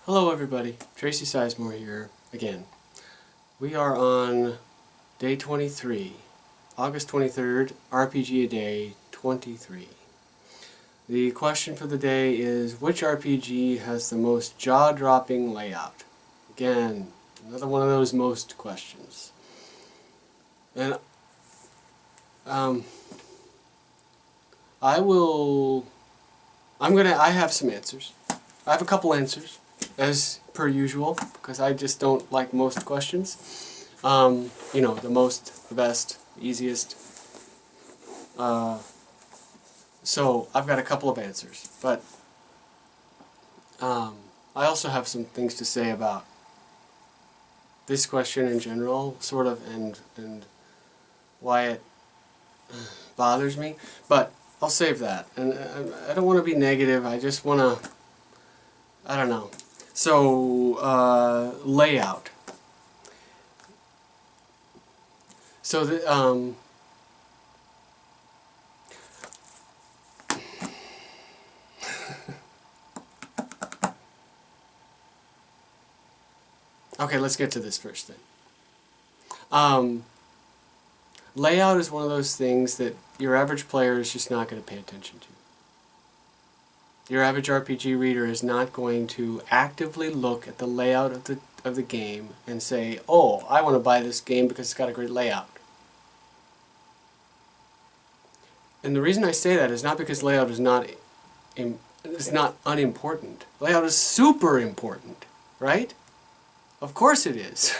Hello everybody, Tracy Sizemore here again. We are on day 23, August 23rd, RPG a day 23. The question for the day is, which RPG has the most jaw-dropping layout? Again, another one of those most questions. And I have some answers. I have a couple answers, as per usual, because I just don't like most questions. The most, the best, the easiest. So I've got a couple of answers, but I also have some things to say about this question in general, sort of, and why it bothers me. But I'll save that. And I don't want to be negative. I just want to, I don't know. So, layout. So the okay, let's get to this first thing. Layout is one of those things that your average player is just not going to pay attention to. Your average RPG reader is not going to actively look at the layout of the game and say, oh, I want to buy this game because it's got a great layout. And the reason I say that is not because layout is not unimportant. Layout is super important, right? Of course it is.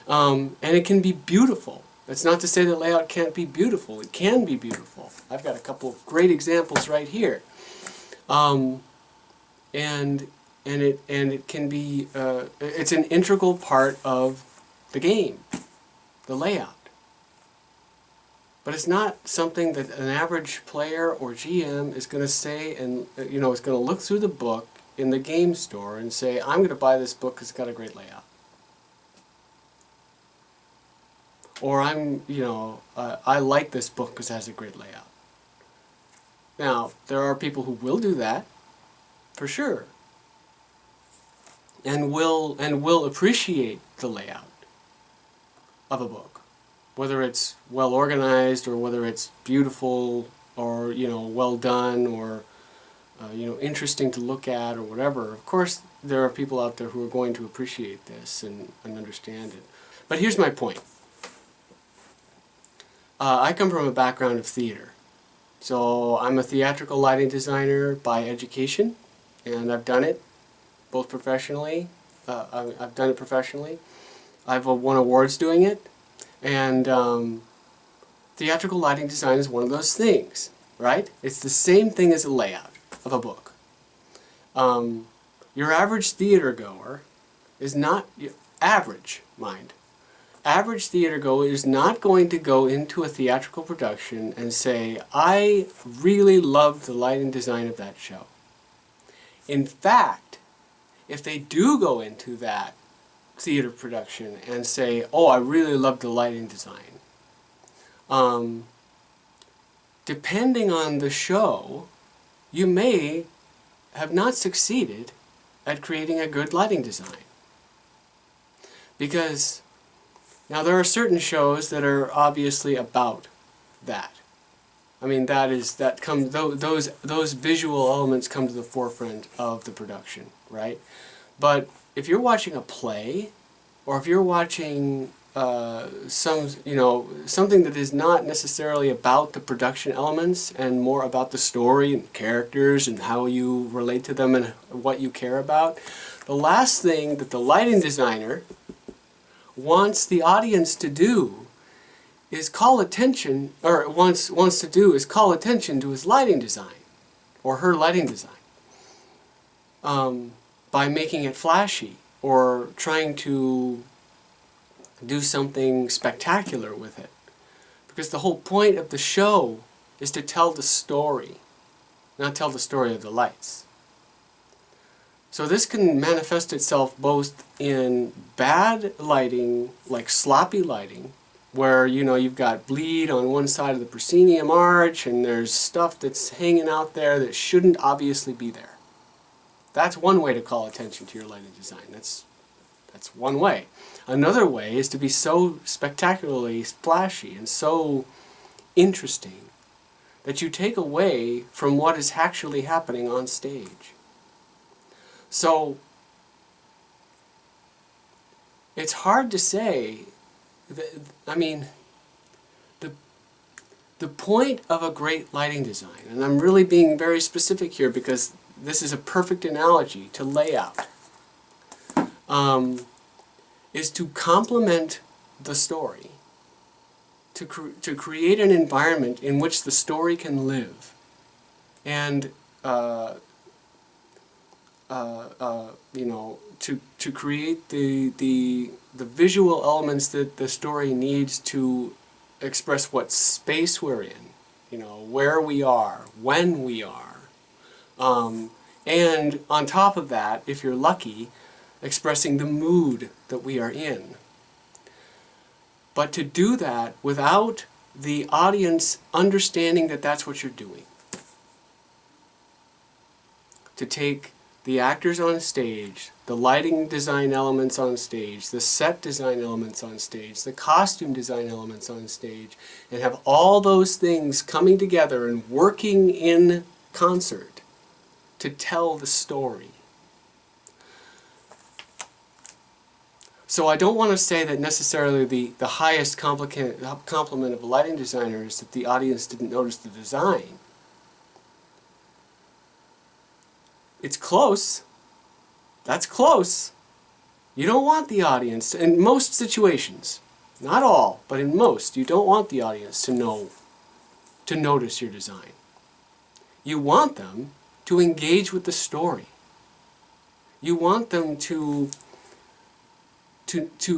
And it can be beautiful. That's not to say that layout can't be beautiful. It can be beautiful. I've got a couple of great examples right here. And it can be it's an integral part of the game, the layout. But it's not something that an average player or GM is going to say, and is going to look through the book in the game store and say, I'm going to buy this book because it's got a great layout. Or I like this book because it has a great layout. Now, there are people who will do that, for sure, and will appreciate the layout of a book, whether it's well organized or whether it's beautiful or well done or interesting to look at or whatever. Of course, there are people out there who are going to appreciate this and understand it. But here's my point. I come from a background of theater. So I'm a theatrical lighting designer by education, and I've done it both professionally. I've done it professionally. I've won awards doing it, and theatrical lighting design is one of those things, right? It's the same thing as a layout of a book. Your average theater goer is not average, mind. Average theater goer is not going to go into a theatrical production and say, I really loved the lighting design of that show. In fact, if they do go into that theater production and say, oh, I really loved the lighting design, depending on the show, you may have not succeeded at creating a good lighting design. Because now there are certain shows that are obviously about that. I mean, those visual elements come to the forefront of the production, right? But if you're watching a play, or if you're watching something that is not necessarily about the production elements and more about the story and characters and how you relate to them and what you care about, the last thing that the lighting designer wants the audience to do is call attention, or wants to do is call attention to his lighting design, or her lighting design, by making it flashy, or trying to do something spectacular with it. Because the whole point of the show is to tell the story, not tell the story of the lights. So this can manifest itself both in bad lighting, like sloppy lighting, where you've got bleed on one side of the proscenium arch and there's stuff that's hanging out there that shouldn't obviously be there. That's one way to call attention to your lighting design. That's one way. Another way is to be so spectacularly flashy and so interesting that you take away from what is actually happening on stage. So it's hard to say. I mean, the point of a great lighting design, and I'm really being very specific here because this is a perfect analogy to layout, is to complement the story, to create an environment in which the story can live, and you know, to create the visual elements that the story needs to express what space we're in, you know, where we are, when we are, and on top of that, if you're lucky, expressing the mood that we are in. But to do that without the audience understanding that that's what you're doing. To take the actors on stage, the lighting design elements on stage, the set design elements on stage, the costume design elements on stage, and have all those things coming together and working in concert to tell the story. So I don't want to say that necessarily the highest compliment of a lighting designer is that the audience didn't notice the design. It's close. That's close. You don't want the audience, in most situations, not all, but in most, you don't want the audience to notice your design. You want them to engage with the story. You want them to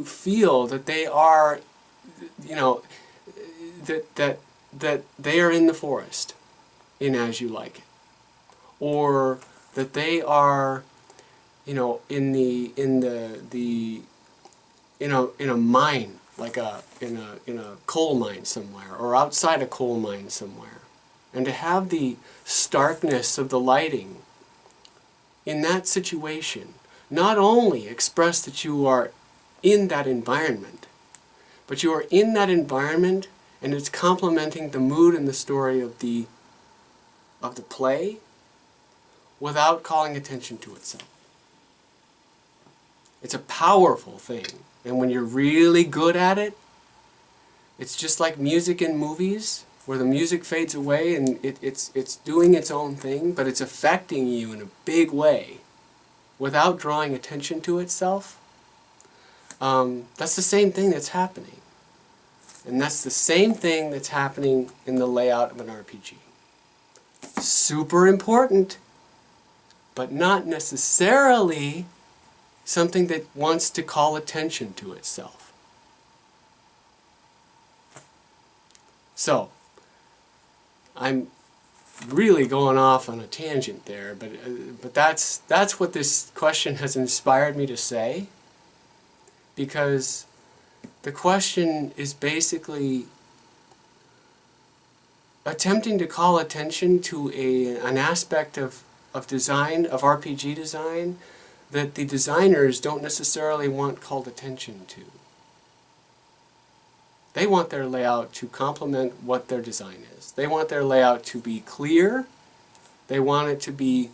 feel that they are, you know, that they are in the forest in As You Like It, or that they are, you know, in a mine, like in a coal mine somewhere, or outside a coal mine somewhere, and to have the starkness of the lighting in that situation not only express that you are in that environment, but you are in that environment and it's complementing the mood and the story of the play without calling attention to itself. It's a powerful thing, and when you're really good at it, it's just like music in movies, where the music fades away and it's doing its own thing, but it's affecting you in a big way without drawing attention to itself. That's the same thing that's happening. And that's the same thing that's happening in the layout of an RPG. Super important, but not necessarily something that wants to call attention to itself. So, I'm really going off on a tangent there, but that's what this question has inspired me to say, because the question is basically attempting to call attention to an aspect of design, of RPG design, that the designers don't necessarily want called attention to. They want their layout to complement what their design is. They want their layout to be clear. They want it to be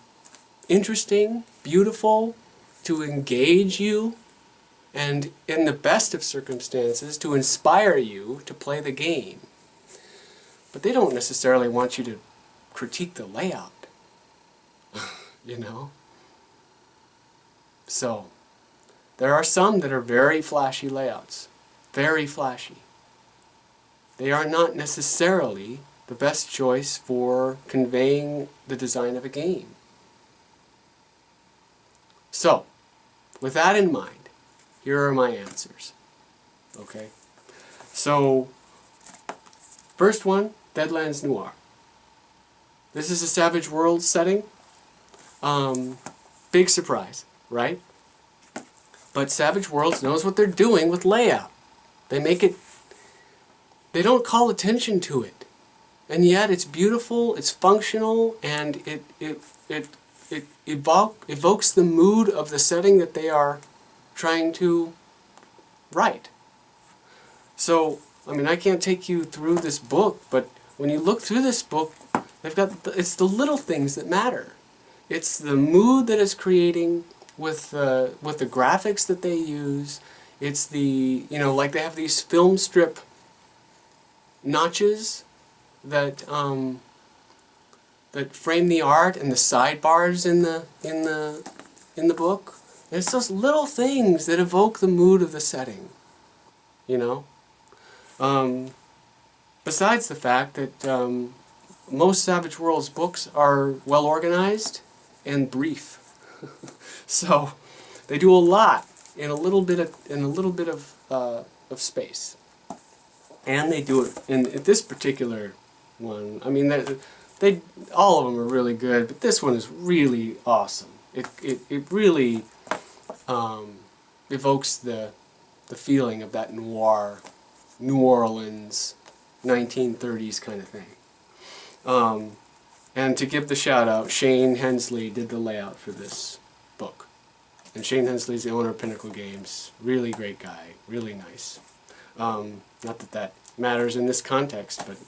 interesting, beautiful, to engage you, and in the best of circumstances, to inspire you to play the game. But they don't necessarily want you to critique the layout, you know? So, there are some that are very flashy layouts, very flashy. They are not necessarily the best choice for conveying the design of a game. So, with that in mind, here are my answers. Okay? So, first one, Deadlands Noir. This is a Savage Worlds setting. Big surprise, right? But Savage Worlds knows what they're doing with layout. They make it, they don't call attention to it. And yet it's beautiful, it's functional, and it it evokes the mood of the setting that they are trying to write. So, I mean, I can't take you through this book, but when you look through this book, it's the little things that matter. It's the mood that it's creating with the graphics that they use. It's the, like they have these film strip notches that that frame the art, and the sidebars in the book. And it's those little things that evoke the mood of the setting, you know. Besides the fact that most Savage Worlds books are well organized and brief, so they do a lot in a little bit of space, and they do it in this particular one. I mean, they all of them are really good, but this one is really awesome. It really evokes the feeling of that noir, New Orleans, 1930s kind of thing. And to give the shout out, Shane Hensley did the layout for this book. And Shane Hensley's the owner of Pinnacle Games. Really great guy, really nice. Not that that matters in this context, but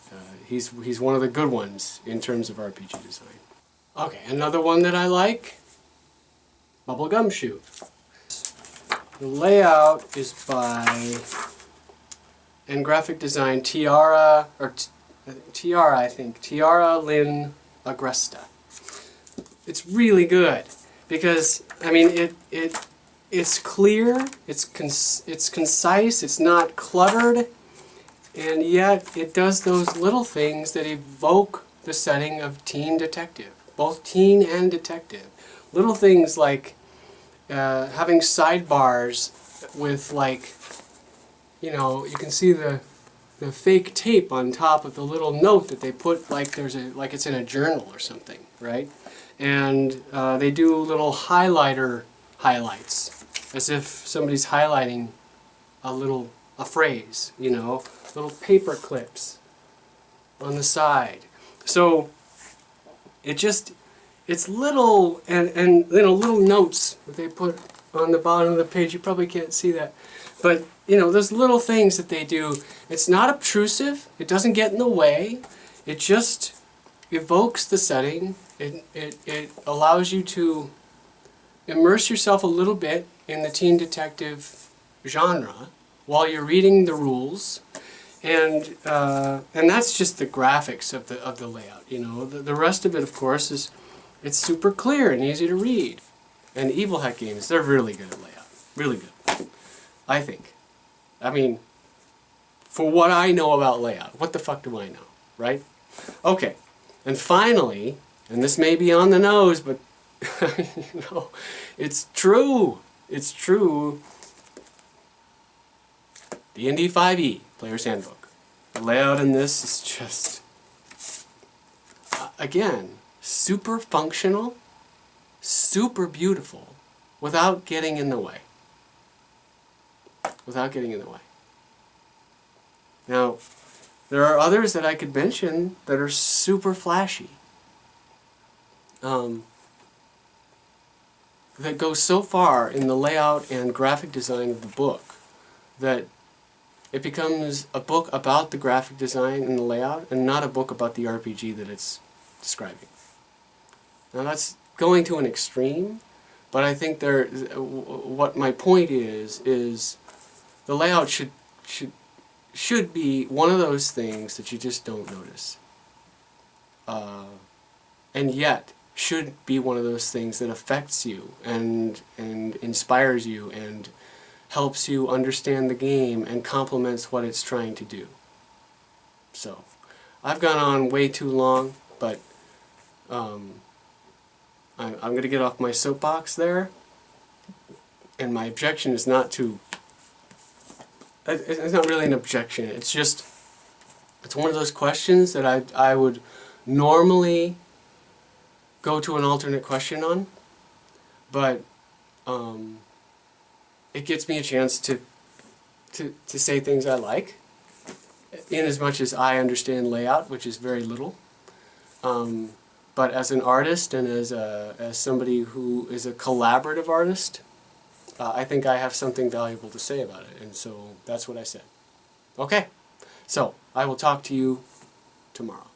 he's one of the good ones in terms of RPG design. Okay, another one that I like, Bubblegum Shoe. The layout is by, and graphic design, Tiara Lynn Agresta. It's really good because, I mean, it's clear, it's concise, it's not cluttered, and yet it does those little things that evoke the setting of teen detective, both teen and detective. Little things like having sidebars with, like, you can see the fake tape on top of the little note that they put, like it's in a journal or something, right? And they do little highlights, as if somebody's highlighting a phrase, little paper clips on the side. So it's little and little notes that they put on the bottom of the page. You probably can't see that, but those little things that they do. It's not obtrusive. It doesn't get in the way. It just evokes the setting. It allows you to immerse yourself a little bit in the teen detective genre while you're reading the rules, and that's just the graphics of the layout. The rest of it, of course, is it's super clear and easy to read. And Evil Hat Games, they're really good at layout, really good, I think. I mean, for what I know about layout, what the fuck do I know, right? Okay, and finally, and this may be on the nose, but it's true. It's true. D&D 5e, Player's Handbook. The layout in this is just, again, super functional, super beautiful, without getting in the way. Without getting in the way. Now, there are others that I could mention that are super flashy. That go so far in the layout and graphic design of the book that it becomes a book about the graphic design and the layout, and not a book about the RPG that it's describing. Now that's going to an extreme, but I think what my point is the layout should be one of those things that you just don't notice, and yet should be one of those things that affects you and inspires you and helps you understand the game and complements what it's trying to do. So, I've gone on way too long, but I'm going to get off my soapbox there, and my objection is not to... It's not really an objection, it's just... It's one of those questions that I would normally go to an alternate question on, but it gets me a chance to say things I like, in as much as I understand layout, which is very little. But as an artist and as somebody who is a collaborative artist, I think I have something valuable to say about it. And so that's what I said. Okay, so I will talk to you tomorrow.